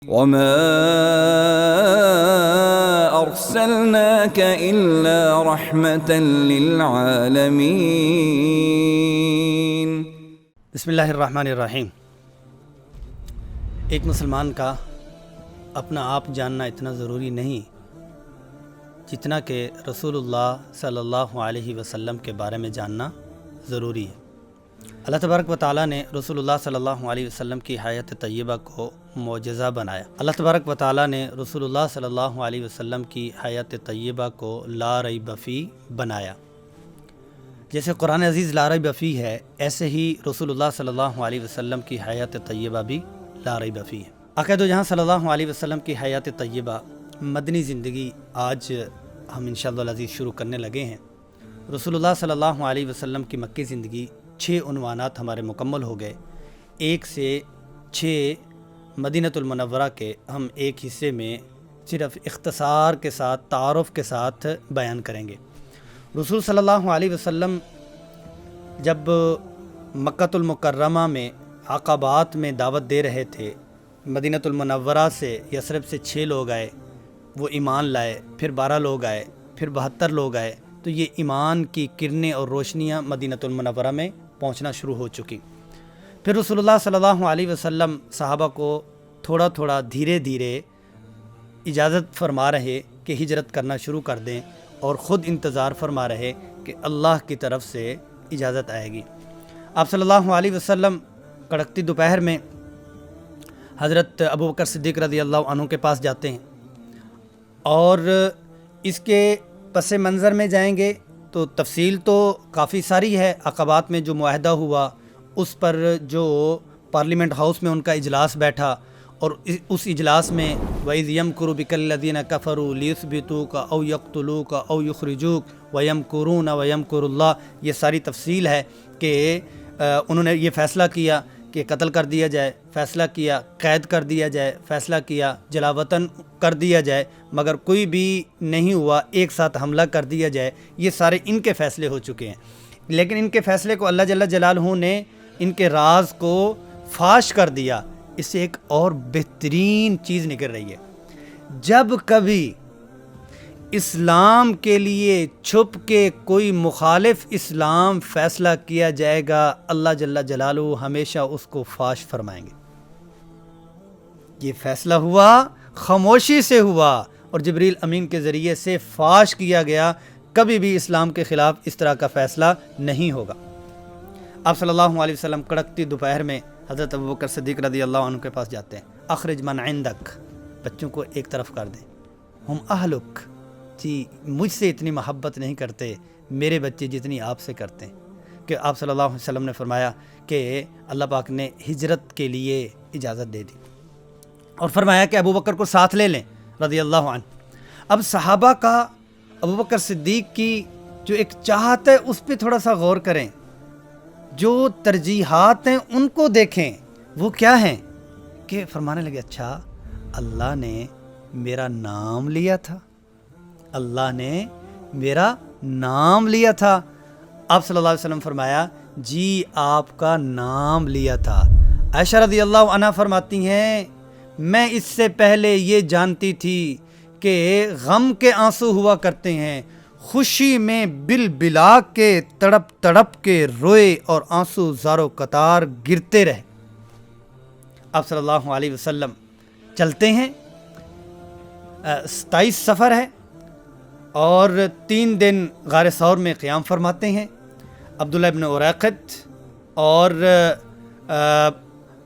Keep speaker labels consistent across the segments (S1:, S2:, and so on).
S1: وما أرسلناك إلا رحمة للعالمين۔
S2: بسم اللہ الرحمن الرحیم۔ ایک مسلمان کا اپنا آپ جاننا اتنا ضروری نہیں جتنا کہ رسول اللہ صلی اللہ علیہ وسلم کے بارے میں جاننا ضروری ہے۔ اللہ تبارک و تعالیٰ نے رسول اللہ صلی اللہ علیہ وسلم کی حیات طیبہ کو معجزہ بنایا۔ اللہ تبارک و تعالیٰ نے رسول اللہ صلی اللہ علیہ وسلم کی حیات طیبہ کو لا ریب فیہ بنایا۔ جیسے قرآن عزیز لا ریب فیہ ہے، ایسے ہی رسول اللہ صلی اللہ علیہ وسلم کی حیات طیبہ بھی لا ریب فیہ ہے۔ عقائد و جہاں صلی اللہ علیہ وسلم کی حیات طیبہ مدنی زندگی آج ہم انشاءاللہ العزیز شروع کرنے لگے ہیں۔ رسول اللہ صلی اللہ علیہ وسلم کی مکی زندگی 6 عنوانات ہمارے مکمل ہو گئے۔ 1 سے 6 مدینۃ المنورہ کے ہم ایک حصے میں صرف اختصار کے ساتھ تعارف کے ساتھ بیان کریں گے۔ رسول صلی اللہ علیہ وسلم جب مکۃ المکرمہ میں عقبات میں دعوت دے رہے تھے، مدینۃ المنورہ سے یثرب سے 6 لوگ آئے، وہ ایمان لائے، پھر 12 لوگ آئے، پھر 72 لوگ آئے، تو یہ ایمان کی کرنیں اور روشنیاں مدینۃ المنورہ میں پہنچنا شروع ہو چکی۔ پھر رسول اللہ صلی اللہ علیہ وسلم صحابہ کو تھوڑا تھوڑا دھیرے دھیرے اجازت فرما رہے کہ ہجرت کرنا شروع کر دیں، اور خود انتظار فرما رہے کہ اللہ کی طرف سے اجازت آئے گی۔ آپ صلی اللہ علیہ وسلم کڑکتی دوپہر میں حضرت ابوبکر صدیق رضی اللہ عنہ کے پاس جاتے ہیں، اور اس کے پس منظر میں جائیں گے تو تفصیل تو کافی ساری ہے۔ عقبات میں جو معاہدہ ہوا، اس پر جو پارلیمنٹ ہاؤس میں ان کا اجلاس بیٹھا، اور اس اجلاس میں وَإِذْ يَمْكُرُ بِكَ الَّذِينَ كَفَرُوا لِيُثْبِتُوكَ أَوْ يَقْتُلُوكَ أَوْ يُخْرِجُوكَ وَيَمْكُرُونَ وَيَمْكُرُ اللَّهُ، یہ ساری تفصیل ہے کہ انہوں نے یہ فیصلہ کیا کہ قتل کر دیا جائے، فیصلہ کیا قید کر دیا جائے، فیصلہ کیا جلاوطن کر دیا جائے، مگر کوئی بھی نہیں ہوا، ایک ساتھ حملہ کر دیا جائے۔ یہ سارے ان کے فیصلے ہو چکے ہیں، لیکن ان کے فیصلے کو اللہ جل جلالہ نے ان کے راز کو فاش کر دیا۔ اس سے ایک اور بہترین چیز نکل رہی ہے، جب کبھی اسلام کے لیے چھپ کے کوئی مخالف اسلام فیصلہ کیا جائے گا، اللہ جل جلالہ ہمیشہ اس کو فاش فرمائیں گے۔ یہ فیصلہ ہوا، خاموشی سے ہوا، اور جبریل امین کے ذریعے سے فاش کیا گیا۔ کبھی بھی اسلام کے خلاف اس طرح کا فیصلہ نہیں ہوگا۔ آپ صلی اللہ علیہ وسلم کڑکتی دوپہر میں حضرت ابوبکر صدیق رضی اللہ عنہ کے پاس جاتے ہیں۔ اخرج من عندک، بچوں کو ایک طرف کر دیں، ہم اہلک، جی مجھ سے اتنی محبت نہیں کرتے میرے بچے جتنی آپ سے کرتے ہیں۔ کہ آپ صلی اللہ علیہ وسلم نے فرمایا کہ اللہ پاک نے ہجرت کے لیے اجازت دے دی، اور فرمایا کہ ابوبکر کو ساتھ لے لیں رضی اللہ عنہ۔ اب صحابہ کا ابوبکر صدیق کی جو ایک چاہت ہے اس پہ تھوڑا سا غور کریں، جو ترجیحات ہیں ان کو دیکھیں، وہ کیا ہیں کہ فرمانے لگے اچھا اللہ نے میرا نام لیا تھا، اللہ نے میرا نام لیا تھا۔ آپ صلی اللہ علیہ وسلم فرمایا جی آپ کا نام لیا تھا۔ عائشہ رضی اللہ عنہ فرماتی ہیں میں اس سے پہلے یہ جانتی تھی کہ غم کے آنسو ہوا کرتے ہیں، خوشی میں بل بلا کے تڑپ تڑپ کے روئے اور آنسو زارو قطار گرتے رہے۔ آپ صلی اللہ علیہ وسلم چلتے ہیں، 27 سفر ہے، اور 3 دن غار ثور میں قیام فرماتے ہیں۔ عبداللہ ابن اریقط اور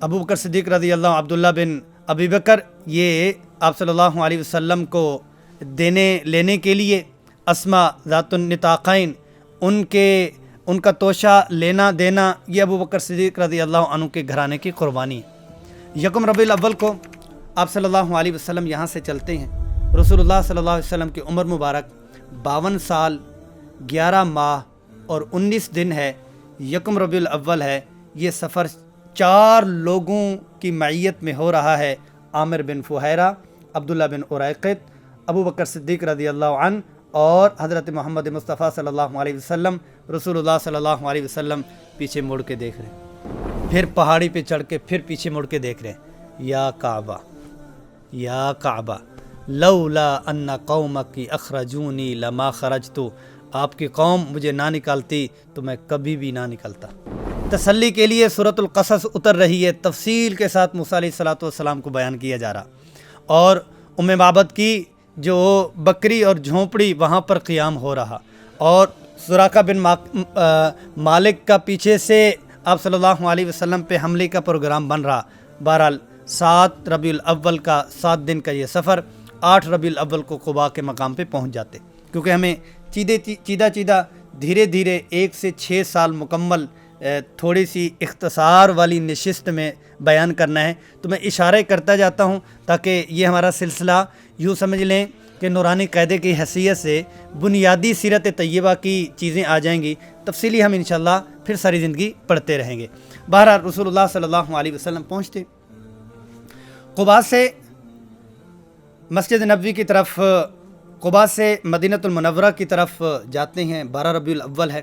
S2: ابوبکر صدیق رضی اللہ عنہ، عبداللہ بن ابی بکر، یہ آپ صلی اللہ علیہ وسلم کو دینے لینے کے لیے اسما ذات النطاقین، ان کا توشہ لینا دینا، یہ ابوبکر صدیق رضی اللہ عنہ کے گھرانے کی قربانی ہے۔ 1 ربیع الاول کو آپ صلی اللہ علیہ وسلم یہاں سے چلتے ہیں۔ رسول اللہ صلی اللہ علیہ وسلم کی عمر مبارک 52 سال 11 ماہ اور 19 دن ہے۔ 1 ربیع الاول ہے۔ یہ سفر 4 لوگوں کی معیت میں ہو رہا ہے، عامر بن فہیرہ، عبداللہ بن اریقط، ابوبکر صدیق رضی اللہ عنہ، اور حضرت محمد مصطفیٰ صلی اللہ علیہ وسلم۔ رسول اللہ صلی اللہ علیہ وسلم پیچھے مڑ کے دیکھ رہے ہیں، پھر پہاڑی پہ چڑھ کے پھر پیچھے مڑ کے دیکھ رہے ہیں، یا کعبہ یا کعبہ لولا ان قومکی اخرجونی لما خرجتو، آپ کی قوم مجھے نہ نکالتی تو میں کبھی بھی نہ نکلتا۔ تسلی کے لیے سورۃ القصص اتر رہی ہے، تفصیل کے ساتھ موسیٰ علیہ السلام کو بیان کیا جا رہا، اور ام معبد کی جو بکری اور جھونپڑی وہاں پر قیام ہو رہا، اور سراقہ بن مالک کا پیچھے سے آپ صلی اللہ علیہ وسلم پہ حملے کا پروگرام بن رہا۔ بہرحال 7 ربیع الاول کا 7 دن کا یہ سفر 8 ربیع الاول کو قباء کے مقام پہ پہنچ جاتے، کیونکہ ہمیں چیدہ دھیرے دھیرے 1 سے 6 سال مکمل تھوڑی سی اختصار والی نشست میں بیان کرنا ہے، تو میں اشارے کرتا جاتا ہوں تاکہ یہ ہمارا سلسلہ یوں سمجھ لیں کہ نورانی قاعدے کی حیثیت سے بنیادی سیرت طیبہ کی چیزیں آ جائیں گی، تفصیلی ہم انشاءاللہ پھر ساری زندگی پڑھتے رہیں گے۔ بہرحال رسول اللہ صلی اللہ علیہ وسلم پہنچتے، قباء سے مسجد نبوی کی طرف، قباء سے مدینہ المنورہ کی طرف جاتے ہیں۔ 12 ربیع الاول ہے،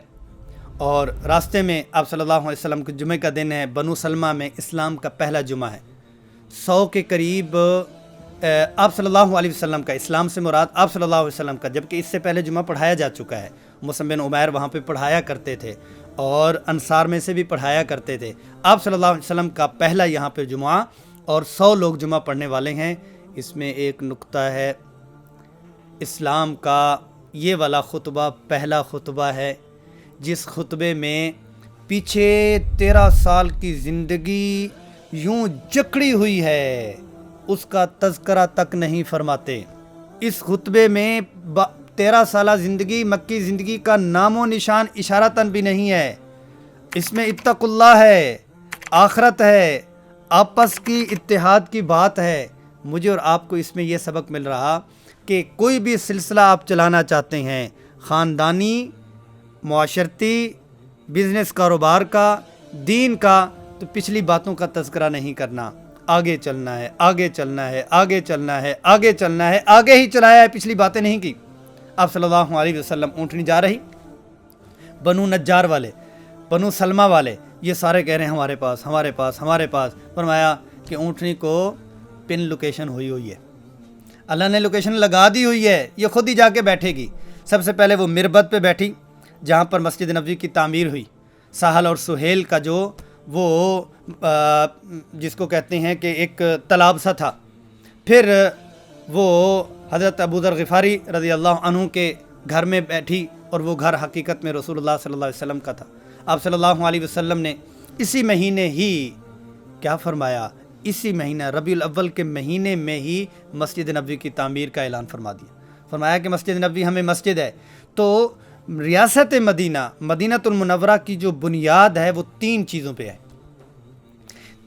S2: اور راستے میں آپ صلی اللہ علیہ وسلم کے جمعہ کا دن ہے۔ بنو سلمہ میں اسلام کا پہلا جمعہ ہے۔ 100 کے قریب آپ صلی اللہ علیہ وسلم کا، اسلام سے مراد آپ صلی اللہ علیہ وسلم کا، جبکہ اس سے پہلے جمعہ پڑھایا جا چکا ہے۔ مصعب بن عمیر وہاں پہ پڑھایا کرتے تھے، اور انصار میں سے بھی پڑھایا کرتے تھے۔ آپ صلی اللہ علیہ وسلم کا پہلا یہاں پہ جمعہ، اور 100 لوگ جمعہ پڑھنے والے ہیں۔ اس میں ایک نقطہ ہے، اسلام کا یہ والا خطبہ پہلا خطبہ ہے جس خطبے میں پیچھے 13 سال کی زندگی یوں جکڑی ہوئی ہے، اس کا تذکرہ تک نہیں فرماتے۔ اس خطبے میں 13 سالہ زندگی، مکی زندگی کا نام و نشان اشارتاً بھی نہیں ہے۔ اس میں اتق اللہ ہے، آخرت ہے، آپس کی اتحاد کی بات ہے۔ مجھے اور آپ کو اس میں یہ سبق مل رہا کہ کوئی بھی سلسلہ آپ چلانا چاہتے ہیں، خاندانی، معاشرتی، بزنس کاروبار کا، دین کا، تو پچھلی باتوں کا تذکرہ نہیں کرنا، آگے چلنا ہے، آگے چلنا ہے، آگے چلنا ہے، آگے چلنا ہے، آگے ہی چلایا ہے، پچھلی باتیں نہیں کی۔ آپ صلی اللہ علیہ وسلم اونٹنی جا رہی، بنو نجار والے، بنو سلمہ والے، یہ سارے کہہ رہے ہیں ہمارے پاس، ہمارے پاس، ہمارے پاس۔ فرمایا کہ اونٹنی کو پن لوکیشن ہوئی ہے، اللہ نے لوکیشن لگا دی ہوئی ہے، یہ خود ہی جا کے بیٹھے گی۔ سب سے پہلے وہ مربد پہ بیٹھی جہاں پر مسجد نبوی کی تعمیر ہوئی، ساحل اور سہیل کا جو وہ جس کو کہتے ہیں کہ ایک تالاب سا تھا۔ پھر وہ حضرت ابوذر غفاری رضی اللہ عنہ کے گھر میں بیٹھی، اور وہ گھر حقیقت میں رسول اللہ صلی اللہ علیہ وسلم کا تھا۔ آپ صلی اللہ علیہ وسلم نے اسی مہینے ہی کیا فرمایا، اسی مہینہ ربیع الاول کے مہینے میں ہی مسجد نبوی کی تعمیر کا اعلان فرما دیا۔ فرمایا کہ مسجد نبوی ہمیں مسجد ہے، تو ریاست مدینہ، مدینہ المنورہ کی جو بنیاد ہے وہ 3 چیزوں پہ ہے۔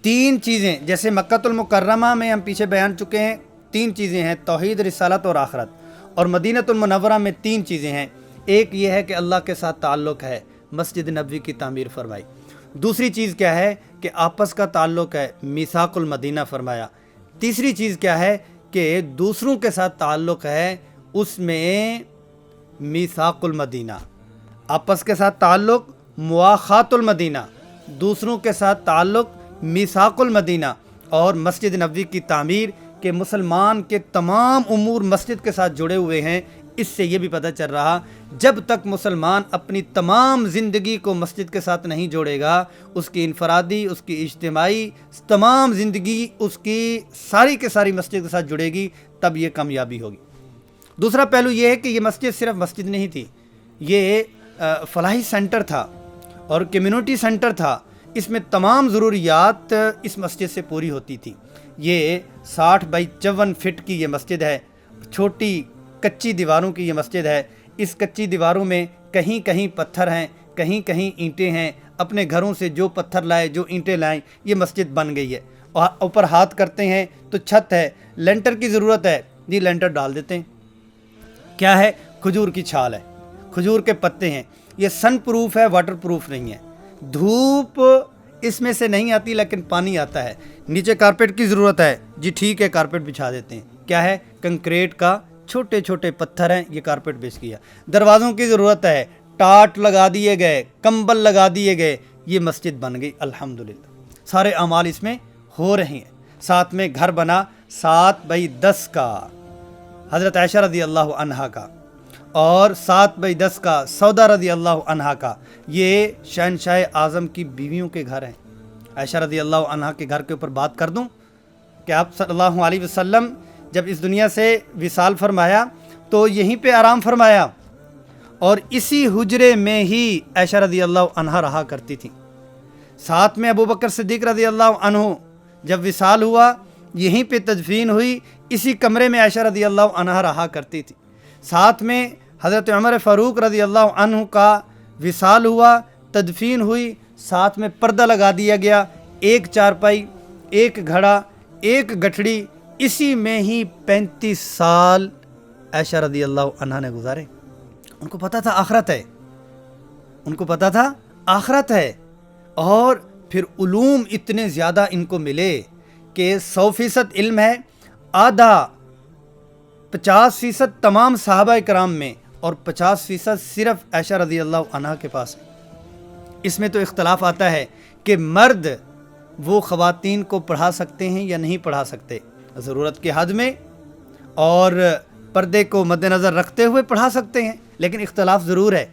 S2: 3 چیزیں، جیسے مکہ المکرمہ میں ہم پیچھے بیان چکے ہیں، 3 چیزیں ہیں، توحید، رسالت اور آخرت، اور مدینہ المنورہ میں 3 چیزیں ہیں۔ ایک یہ ہے کہ اللہ کے ساتھ تعلق ہے، مسجد نبوی کی تعمیر فرمائی۔ دوسری چیز کیا ہے کہ آپس کا تعلق ہے، میثاق المدینہ فرمایا۔ تیسری چیز کیا ہے کہ دوسروں کے ساتھ تعلق ہے، اس میں میثاق المدینہ، آپس کے ساتھ تعلق مواخات المدینہ، دوسروں کے ساتھ تعلق میثاق المدینہ، اور مسجد نبوی کی تعمیر کہ مسلمان کے تمام امور مسجد کے ساتھ جڑے ہوئے ہیں۔ اس سے یہ بھی پتہ چل رہا جب تک مسلمان اپنی تمام زندگی کو مسجد کے ساتھ نہیں جوڑے گا، اس کی انفرادی، اس کی اجتماعی تمام زندگی اس کی ساری کے ساری مسجد کے ساتھ جڑے گی، تب یہ کامیابی ہوگی۔ دوسرا پہلو یہ ہے کہ یہ مسجد صرف مسجد نہیں تھی، یہ فلاحی سینٹر تھا اور کمیونٹی سینٹر تھا۔ اس میں تمام ضروریات اس مسجد سے پوری ہوتی تھی۔ یہ 60 بائی 54 فٹ کی یہ مسجد ہے، چھوٹی کچی دیواروں کی یہ مسجد ہے۔ اس کچی دیواروں میں کہیں کہیں پتھر ہیں، کہیں کہیں اینٹیں ہیں۔ اپنے گھروں سے جو پتھر لائے، جو اینٹیں لائیں، یہ مسجد بن گئی ہے۔ اور اوپر ہاتھ کرتے ہیں تو چھت ہے، لینٹر کی ضرورت ہے، جی لینٹر ڈال دیتے ہیں۔ کیا ہے؟ کھجور کی چھال ہے، کھجور کے پتے ہیں۔ یہ سن پروف ہے، واٹر پروف نہیں ہے۔ دھوپ اس میں سے نہیں آتی لیکن پانی آتا ہے۔ نیچے کارپیٹ کی ضرورت ہے، جی ٹھیک ہے کارپیٹ بچھا دیتے ہیں۔ کیا ہے؟ کنکریٹ کا چھوٹے چھوٹے پتھر ہیں، یہ کارپیٹ بچھ گیا۔ دروازوں کی ضرورت ہے، ٹاٹ لگا دیے گئے، کمبل لگا دیے گئے، یہ مسجد بن گئی۔ الحمدللہ سارے اعمال اس میں ہو رہے ہیں۔ ساتھ میں گھر بنا، 7/10 کا حضرت عائشہ رضی اللہ عنہا کا اور 7/10 کا سودا رضی اللہ عنہا کا، یہ شہنشاہ اعظم کی بیویوں کے گھر ہیں۔ عائشہ رضی اللہ عنہا کے گھر کے اوپر بات کر دوں کہ آپ صلی اللہ علیہ وسلم جب اس دنیا سے وصال فرمایا تو یہیں پہ آرام فرمایا، اور اسی حجرے میں ہی عائشہ رضی اللہ عنہا رہا کرتی تھی۔ ساتھ میں ابو بکر صدیق رضی اللہ عنہ جب وصال ہوا یہیں پہ تدفین ہوئی، اسی کمرے میں عائشہ رضی اللہ عنہا رہا کرتی تھی۔ ساتھ میں حضرت عمر فاروق رضی اللہ عنہ کا وصال ہوا، تدفین ہوئی، ساتھ میں پردہ لگا دیا گیا، ایک چارپائی، ایک گھڑا، ایک گٹھڑی، اسی میں ہی 35 سال عائشہ رضی اللہ عنہا نے گزارے۔ ان کو پتہ تھا آخرت ہے، ان کو پتہ تھا آخرت ہے، اور پھر علوم اتنے زیادہ ان کو ملے کہ 100% علم ہے، آدھا 50% تمام صحابہ کرام میں اور 50% صرف عائشہ رضی اللہ عنہا کے پاس ہے۔ اس میں تو اختلاف آتا ہے کہ مرد وہ خواتین کو پڑھا سکتے ہیں یا نہیں پڑھا سکتے، ضرورت کے حد میں اور پردے کو مد نظر رکھتے ہوئے پڑھا سکتے ہیں، لیکن اختلاف ضرور ہے۔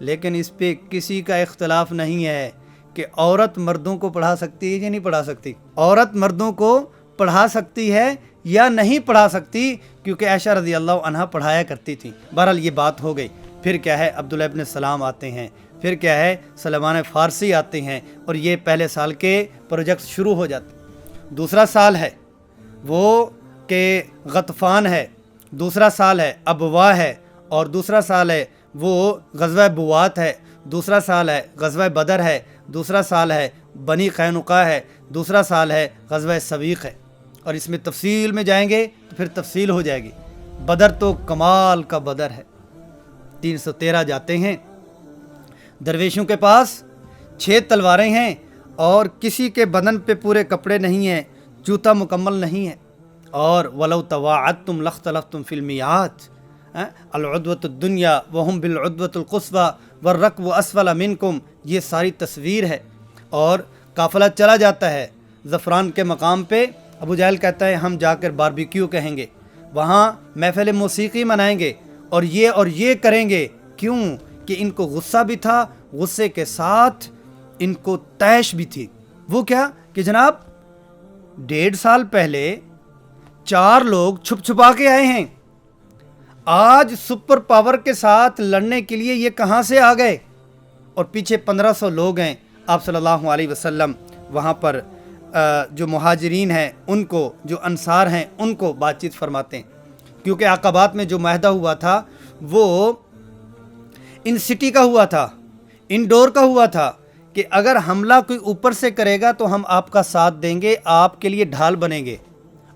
S2: لیکن اس پہ کسی کا اختلاف نہیں ہے کہ عورت مردوں کو پڑھا سکتی ہے یا نہیں پڑھا سکتی، عورت مردوں کو پڑھا سکتی ہے یا نہیں پڑھا سکتی، کیونکہ عائشہ رضی اللہ عنہا پڑھایا کرتی تھی۔ بہرحال یہ بات ہو گئی۔ پھر کیا ہے، عبداللہ ابن سلام آتے ہیں، پھر کیا ہے، سلمان فارسی آتے ہیں، اور یہ پہلے سال کے پروجیکٹ شروع ہو جاتے ہیں۔ دوسرا سال ہے وہ کہ غطفان ہے، دوسرا سال ہے ابوا ہے، اور دوسرا سال ہے وہ غزوہ بوات ہے، دوسرا سال ہے غزوہ بدر ہے، دوسرا سال ہے بنی قینقاع ہے، دوسرا سال ہے غزوہ سویق ہے، اور اس میں تفصیل میں جائیں گے تو پھر تفصیل ہو جائے گی۔ بدر تو کمال کا بدر ہے، 313 جاتے ہیں، درویشوں کے پاس 6 تلواریں ہیں، اور کسی کے بدن پہ پورے کپڑے نہیں ہیں، جوتا مکمل نہیں ہے، اور وَلَوْ تَوَاعَدْتُمْ لَاخْتَلَفْتُمْ فِي الْمِيعَادِ، العدوۃ الدنیا وہم بالعدوۃ القصویٰ والرکب اسفل منکم، یہ ساری تصویر ہے۔ اور قافلہ چلا جاتا ہے زفران کے مقام پہ، ابو جہل کہتا ہے ہم جا کر باربیکیو کہیں گے، وہاں محفل موسیقی منائیں گے، اور یہ کریں گے، کیوں کہ ان کو غصہ بھی تھا، غصے کے ساتھ ان کو طیش بھی تھی۔ وہ کیا کہ جناب 1.5 سال پہلے 4 لوگ چھپ چھپا کے آئے ہیں، آج سپر پاور کے ساتھ لڑنے کے لیے یہ کہاں سے آ گئے، اور پیچھے 1500 لوگ ہیں۔ آپ صلی اللہ علیہ وسلم وہاں پر جو مہاجرین ہیں ان کو، جو انصار ہیں ان کو بات چیت فرماتے ہیں، کیونکہ عقبات میں جو معاہدہ ہوا تھا وہ ان سٹی کا ہوا تھا، انڈور کا ہوا تھا، کہ اگر حملہ کوئی اوپر سے کرے گا تو ہم آپ کا ساتھ دیں گے، آپ کے لیے ڈھال بنیں گے۔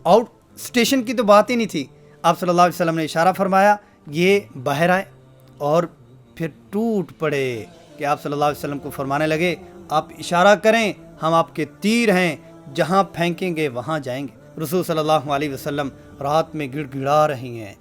S2: آؤٹ اسٹیشن کی تو بات ہی نہیں تھی۔ آپ صلی اللہ علیہ وسلم نے اشارہ فرمایا، یہ باہر آئے، اور پھر ٹوٹ پڑے کہ آپ صلی اللہ علیہ وسلم کو فرمانے لگے آپ اشارہ کریں، ہم آپ کے تیر ہیں، جہاں پھینکیں گے وہاں جائیں گے۔ رسول صلی اللہ علیہ وسلم رات میں گڑ گڑا رہی ہیں۔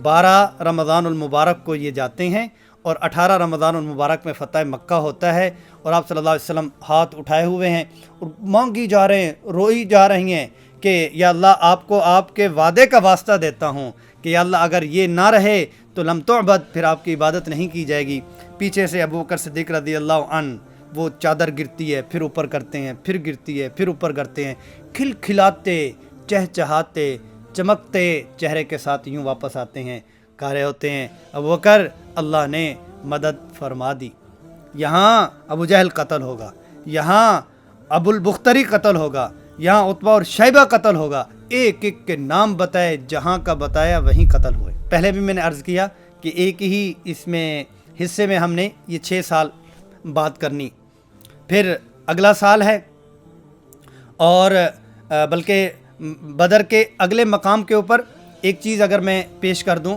S2: 12 رمضان المبارک کو یہ جاتے ہیں، اور 18 رمضان المبارک میں فتح مکہ ہوتا ہے، اور آپ صلی اللہ علیہ وسلم ہاتھ اٹھائے ہوئے ہیں اور مانگی جا رہے ہیں، روئی جا رہی ہیں کہ یا اللہ آپ کو آپ کے وعدے کا واسطہ دیتا ہوں کہ یا اللہ اگر یہ نہ رہے تو لم تعبد، پھر آپ کی عبادت نہیں کی جائے گی۔ پیچھے سے ابو بکر صدیق رضی اللہ عنہ، وہ چادر گرتی ہے، پھر اوپر کرتے ہیں، پھر گرتی ہے، پھر اوپر کرتے ہیں، کھلکھلاتے، چہچہاتے، چمکتے چہرے کے ساتھ یوں واپس آتے ہیں، کہہ رہے ہوتے ہیں ابو بکر اللہ نے مدد فرما دی، یہاں ابو جہل قتل ہوگا، یہاں ابو البختری قتل ہوگا، یہاں عتبہ اور شیبہ قتل ہوگا، ایک ایک کے نام بتائے، جہاں کا بتایا وہیں قتل ہوئے۔ پہلے بھی میں نے عرض کیا کہ ایک ہی اس میں حصے میں ہم نے یہ 6 سال بات کرنی، پھر اگلا سال ہے، اور بلکہ بدر کے اگلے مقام کے اوپر ایک چیز اگر میں پیش کر دوں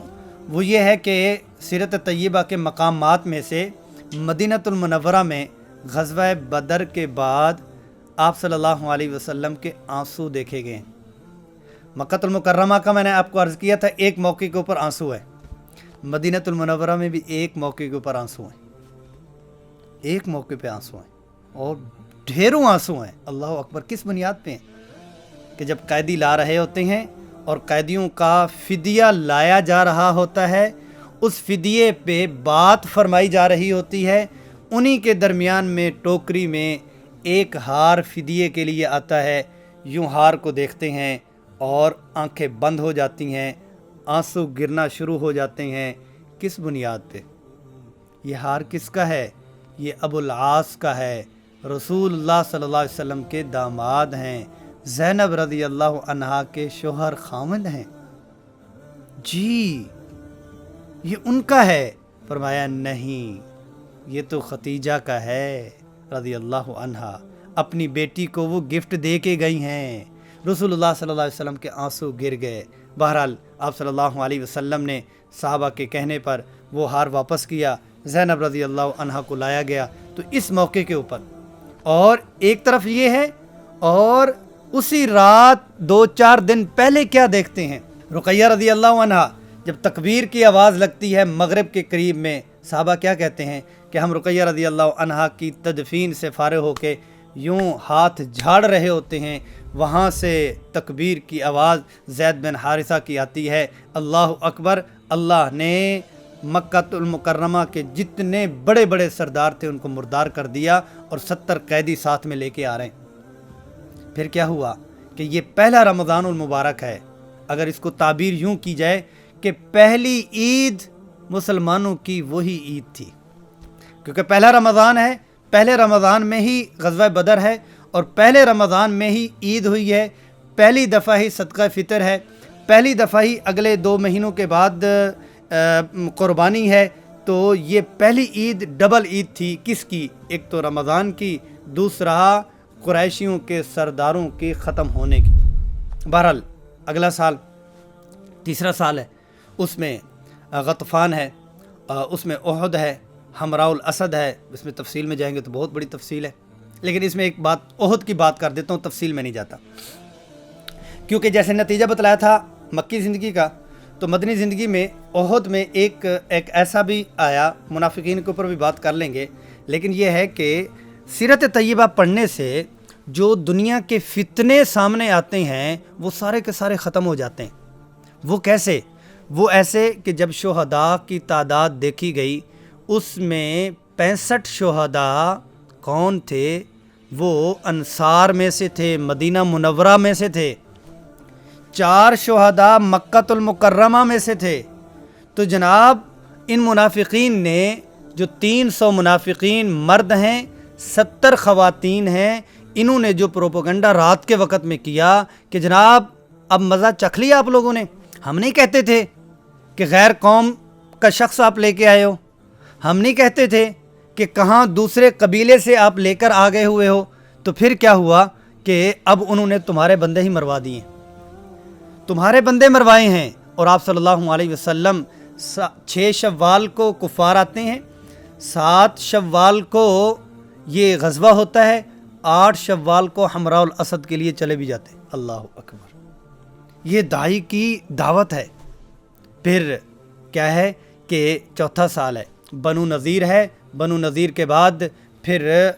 S2: وہ یہ ہے کہ سیرت طیبہ کے مقامات میں سے مدینۃ المنورہ میں غزوہ بدر کے بعد آپ صلی اللہ علیہ وسلم کے آنسو دیکھے گئے ہیں۔ مکہ المکرمہ کا میں نے آپ کو عرض کیا تھا ایک موقع کے اوپر آنسو ہے، مدینۃ المنورہ میں بھی ایک موقع کے اوپر آنسو ہیں، ایک موقع پہ آنسو ہیں، اور ڈھیروں آنسو ہیں۔ اللہ اکبر، کس بنیاد پہ ہیں؟ کہ جب قیدی لا رہے ہوتے ہیں اور قیدیوں کا فدیہ لایا جا رہا ہوتا ہے، اس فدیے پہ بات فرمائی جا رہی ہوتی ہے، انہی کے درمیان میں ٹوکری میں ایک ہار فدیے کے لیے آتا ہے، یوں ہار کو دیکھتے ہیں اور آنکھیں بند ہو جاتی ہیں، آنسو گرنا شروع ہو جاتے ہیں۔ کس بنیاد پہ؟ یہ ہار کس کا ہے؟ یہ ابو العاص کا ہے، رسول اللہ صلی اللہ علیہ وسلم کے داماد ہیں، زینب رضی اللہ عنہا کے شوہر خاوند ہیں۔ جی یہ ان کا ہے؟ فرمایا نہیں، یہ تو ختیجہ کا ہے رضی اللہ عنہا، اپنی بیٹی کو وہ گفٹ دے کے گئی ہیں۔ رسول اللہ صلی اللہ علیہ وسلم کے آنسو گر گئے۔ بہرحال آپ صلی اللہ علیہ وسلم نے صحابہ کے کہنے پر وہ ہار واپس کیا، زینب رضی اللہ عنہا کو لایا گیا۔ تو اس موقع کے اوپر اور ایک طرف یہ ہے، اور اسی رات 2-4 دن پہلے کیا دیکھتے ہیں؟ رقیہ رضی اللہ عنہا جب تکبیر کی آواز لگتی ہے مغرب کے قریب میں، صحابہ کیا کہتے ہیں کہ ہم رقیہ رضی اللہ عنہا کی تدفین سے فارغ ہو کے یوں ہاتھ جھاڑ رہے ہوتے ہیں، وہاں سے تکبیر کی آواز زید بن حارثہ کی آتی ہے، اللہ اکبر، اللہ نے مکہ المکرمہ کے جتنے بڑے بڑے سردار تھے ان کو مردار کر دیا، اور 70 قیدی ساتھ میں لے کے آ رہے ہیں۔ پھر کیا ہوا کہ یہ پہلا رمضان المبارک ہے، اگر اس کو تعبیر یوں کی جائے کہ پہلی عید مسلمانوں کی وہی عید تھی، کیونکہ پہلا رمضان ہے، پہلے رمضان میں ہی غزوہ بدر ہے، اور پہلے رمضان میں ہی عید ہوئی ہے، پہلی دفعہ ہی صدقہ فطر ہے، پہلی دفعہ ہی اگلے 2 مہینوں کے بعد قربانی ہے۔ تو یہ پہلی عید ڈبل عید تھی، کس کی؟ ایک تو رمضان کی، دوسرا قریشیوں کے سرداروں کے ختم ہونے کی۔ بہرحال اگلا سال تیسرا سال ہے، اس میں غطفان ہے، اس میں احد ہے، حمراء الاسد ہے، اس میں تفصیل میں جائیں گے تو بہت بڑی تفصیل ہے، لیکن اس میں ایک بات احد کی بات کر دیتا ہوں، تفصیل میں نہیں جاتا، کیونکہ جیسے نتیجہ بتلایا تھا مکی زندگی کا، تو مدنی زندگی میں احد میں ایک ایسا بھی آیا، منافقین کے اوپر بھی بات کر لیں گے، لیکن یہ ہے کہ سیرت طیبہ پڑھنے سے جو دنیا کے فتنے سامنے آتے ہیں وہ سارے کے سارے ختم ہو جاتے ہیں۔ وہ کیسے؟ وہ ایسے کہ جب شہداء کی تعداد دیکھی گئی، اس میں 65 شہداء کون تھے؟ وہ انصار میں سے تھے، مدینہ منورہ میں سے تھے، 4 شہداء مکہ المکرمہ میں سے تھے۔ تو جناب ان منافقین نے، جو 300 منافقین مرد ہیں، 70 خواتین ہیں، انہوں نے جو پروپیگنڈا رات کے وقت میں کیا کہ جناب اب مزہ چکھ لیا آپ لوگوں نے، ہم نہیں کہتے تھے کہ غیر قوم کا شخص آپ لے کے آئے ہو، ہم نہیں کہتے تھے کہ کہاں دوسرے قبیلے سے آپ لے کر آ گئے ہوئے ہو۔ تو پھر کیا ہوا کہ اب انہوں نے تمہارے بندے ہی مروا دیے، تمہارے بندے مروائے ہیں۔ اور آپ صلی اللہ علیہ وسلم 6 شوال کو کفار آتے ہیں، 7 شوال کو یہ غزوہ ہوتا ہے، 8 شوال کو حمراء الاسد کے لیے چلے بھی جاتے ہیں۔ اللہ اکبر، یہ داعی کی دعوت ہے۔ پھر کیا ہے کہ چوتھا سال ہے، بنو نذیر ہے، بنو نذیر کے بعد پھر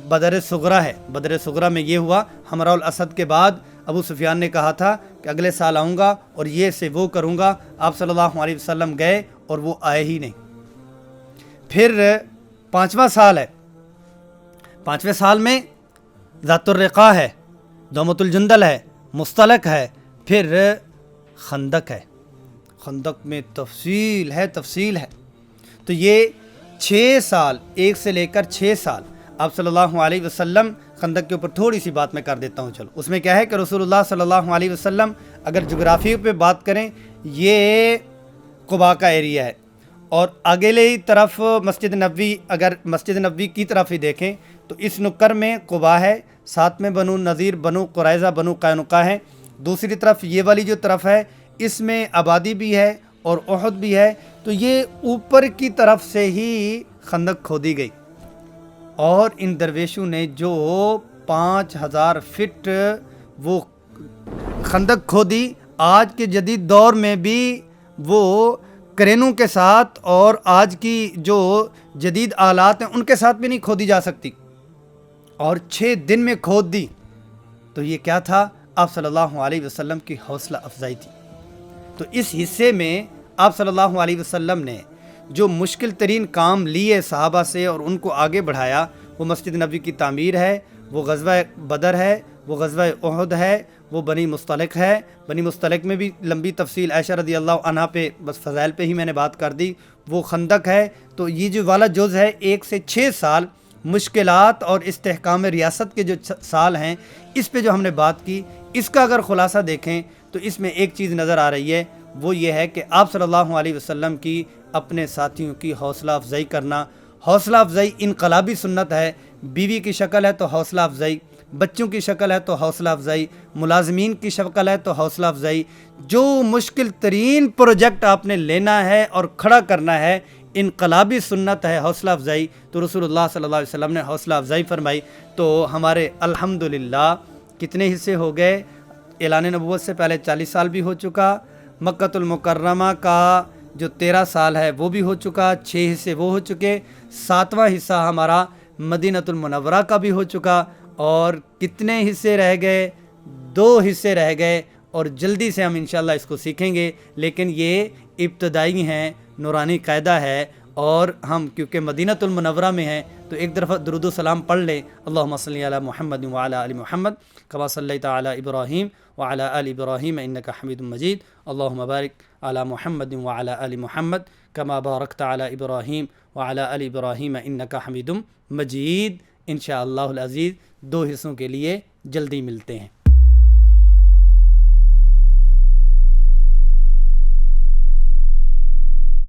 S2: بدر صغرا ہے۔ بدر صغرا میں یہ ہوا، حمراء الاسد کے بعد ابو سفیان نے کہا تھا کہ اگلے سال آؤں گا اور یہ سے وہ کروں گا، آپ صلی اللہ علیہ وسلم گئے اور وہ آئے ہی نہیں۔ پھر 5واں سال ہے، 5ویں سال میں ذات الرقاع ہے، دومۃ الجندل ہے، مستلق ہے، پھر خندق ہے۔ خندق میں تفصیل ہے۔ تو یہ 6 سال، 1 سے لے کر 6 سال آپ صلی اللہ علیہ وسلم، خندق کے اوپر تھوڑی سی بات میں کر دیتا ہوں۔ چلو، اس میں کیا ہے کہ رسول اللہ صلی اللہ علیہ وسلم اگر جغرافی پہ بات کریں، یہ قباء کا ایریا ہے، اور اگلے ہی طرف مسجد نبوی، اگر مسجد نبوی کی طرف ہی دیکھیں تو اس نکر میں قباء ہے، ساتھ میں بنو نذیر، بنو قریظہ، بنو قینقاع ہے، دوسری طرف یہ والی جو طرف ہے اس میں آبادی بھی ہے اور احد بھی ہے۔ تو یہ اوپر کی طرف سے ہی خندق کھودی گئی، اور ان درویشوں نے جو 5000 فٹ وہ خندق کھودی، آج کے جدید دور میں بھی وہ کرینوں کے ساتھ اور آج کی جو جدید آلات ہیں ان کے ساتھ بھی نہیں کھودی جا سکتی، اور 6 دن میں کھود دی۔ تو یہ کیا تھا؟ آپ صلی اللہ علیہ وسلم کی حوصلہ افزائی تھی۔ تو اس حصے میں آپ صلی اللہ علیہ وسلم نے جو مشکل ترین کام لیے صحابہ سے اور ان کو آگے بڑھایا، وہ مسجد نبوی کی تعمیر ہے، وہ غزوہ بدر ہے، وہ غزوہ احد ہے، وہ بنی مصطلق ہے۔ بنی مصطلق میں بھی لمبی تفصیل عائشہ رضی اللہ عنہا پہ، بس فضائل پہ ہی میں نے بات کر دی۔ وہ خندق ہے۔ تو یہ جو والا جز ہے 1 سے 6 سال مشکلات اور استحکام ریاست کے جو سال ہیں، اس پہ جو ہم نے بات کی، اس کا اگر خلاصہ دیکھیں تو اس میں ایک چیز نظر آ رہی ہے، وہ یہ ہے کہ آپ صلی اللہ علیہ وسلم کی اپنے ساتھیوں کی حوصلہ افزائی کرنا۔ حوصلہ افزائی انقلابی سنت ہے۔ بیوی کی شکل ہے تو حوصلہ افزائی، بچوں کی شکل ہے تو حوصلہ افزائی، ملازمین کی شکل ہے تو حوصلہ افزائی۔ جو مشکل ترین پروجیکٹ آپ نے لینا ہے اور کھڑا کرنا ہے، انقلابی سنت ہے حوصلہ افزائی، تو رسول اللہ صلی اللہ علیہ وسلم نے حوصلہ افزائی فرمائی۔ تو ہمارے الحمدللہ کتنے حصے ہو گئے؟ اعلان نبوت سے پہلے 40 سال بھی ہو چکا، مکہ المکرمہ کا جو 13 سال ہے وہ بھی ہو چکا، 6 حصے وہ ہو چکے، 7واں حصہ ہمارا مدینہ المنورہ کا بھی ہو چکا، اور کتنے حصے رہ گئے؟ 2 حصے رہ گئے، اور جلدی سے ہم انشاءاللہ اس کو سیکھیں گے، لیکن یہ ابتدائی ہیں، نورانی قاعدہ ہے، اور ہم کیونکہ مدینہ المنورہ میں ہیں تو ایک دفعہ درود و سلام پڑھ لیں۔ اللہم صلی علی محمد وعلی آل محمد کما صلیت علی ابراہیم وعلی آل ابراہیم انک حمید مجید، اللہم بارک علی محمد وعلی آل محمد کما بارکت علی ابراہیم وعلی آل ابراہیم انک حمید مجید۔ انشاءاللہ العزیز 2 حصوں کے لیے جلدی ملتے ہیں۔